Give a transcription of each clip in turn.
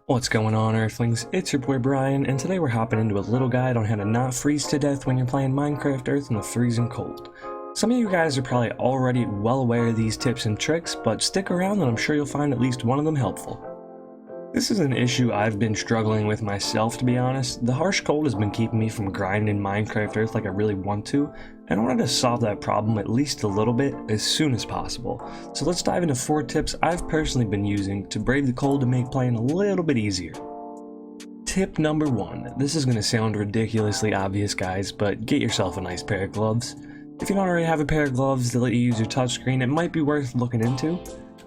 What's going on, Earthlings? It's your boy Brian, and today we're hopping into a little guide on how to not freeze to death when you're playing Minecraft Earth in the freezing cold. Some of you guys are probably already well aware of these tips and tricks, but stick around and I'm sure you'll find at least one of them helpful. This is an issue I've been struggling with myself, to be honest. The harsh cold has been keeping me from grinding Minecraft Earth like I really want to, and I wanted to solve that problem at least a little bit as soon as possible. So let's dive into 4 tips I've personally been using to brave the cold to make playing a little bit easier. Tip number 1. This is going to sound ridiculously obvious, guys, but get yourself a nice pair of gloves. If you don't already have a pair of gloves that let you use your touchscreen, it might be worth looking into.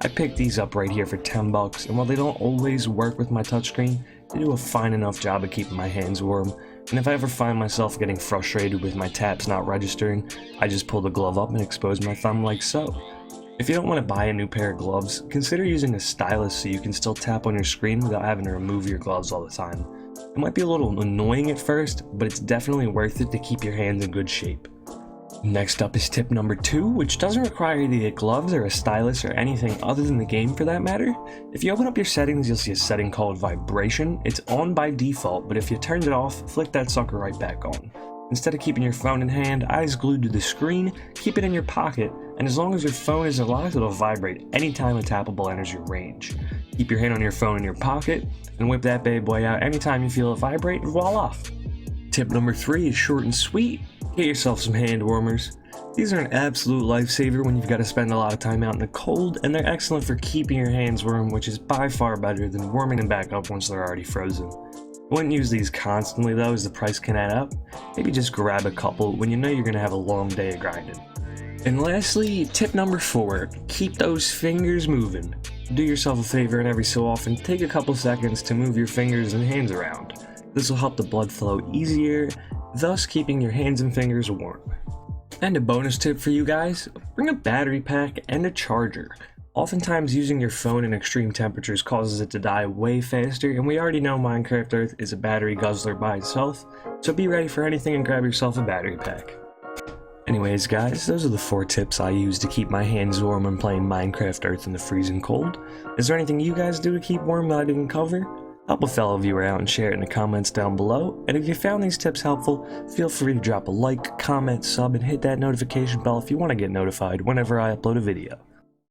I picked these up right here for 10 bucks, and while they don't always work with my touchscreen, they do a fine enough job of keeping my hands warm. And if I ever find myself getting frustrated with my taps not registering, I just pull the glove up and expose my thumb like so. If you don't want to buy a new pair of gloves, consider using a stylus so you can still tap on your screen without having to remove your gloves all the time. It might be a little annoying at first, but it's definitely worth it to keep your hands in good shape. Next up is tip number 2, which doesn't require either gloves or a stylus or anything other than the game for that matter. If you open up your settings, you'll see a setting called vibration. It's on by default, but if you turned it off, flick that sucker right back on. Instead of keeping your phone in hand, eyes glued to the screen, keep it in your pocket, and as long as your phone isn't locked, it'll vibrate anytime a tappable enters your range. Keep your hand on your phone in your pocket, and whip that bad boy out anytime you feel it vibrate, and voila! Tip number 3 is short and sweet. Get yourself some hand warmers. These are an absolute lifesaver when you've got to spend a lot of time out in the cold, and they're excellent for keeping your hands warm, which is by far better than warming them back up once they're already frozen. I wouldn't use these constantly though, as the price can add up. Maybe just grab a couple when you know you're going to have a long day of grinding. And lastly, tip number 4, keep those fingers moving. Do yourself a favor and every so often take a couple seconds to move your fingers and hands around. This will help the blood flow easier, thus keeping your hands and fingers warm. And a bonus tip for you guys, bring a battery pack and a charger. Oftentimes using your phone in extreme temperatures causes it to die way faster, and we already know Minecraft Earth is a battery guzzler by itself, so be ready for anything and grab yourself a battery pack. Anyways guys, those are the 4 tips I use to keep my hands warm when playing Minecraft Earth in the freezing cold. Is there anything you guys do to keep warm that I didn't cover? Help a fellow viewer out and share it in the comments down below, and if you found these tips helpful, feel free to drop a like, comment, sub, and hit that notification bell if you want to get notified whenever I upload a video.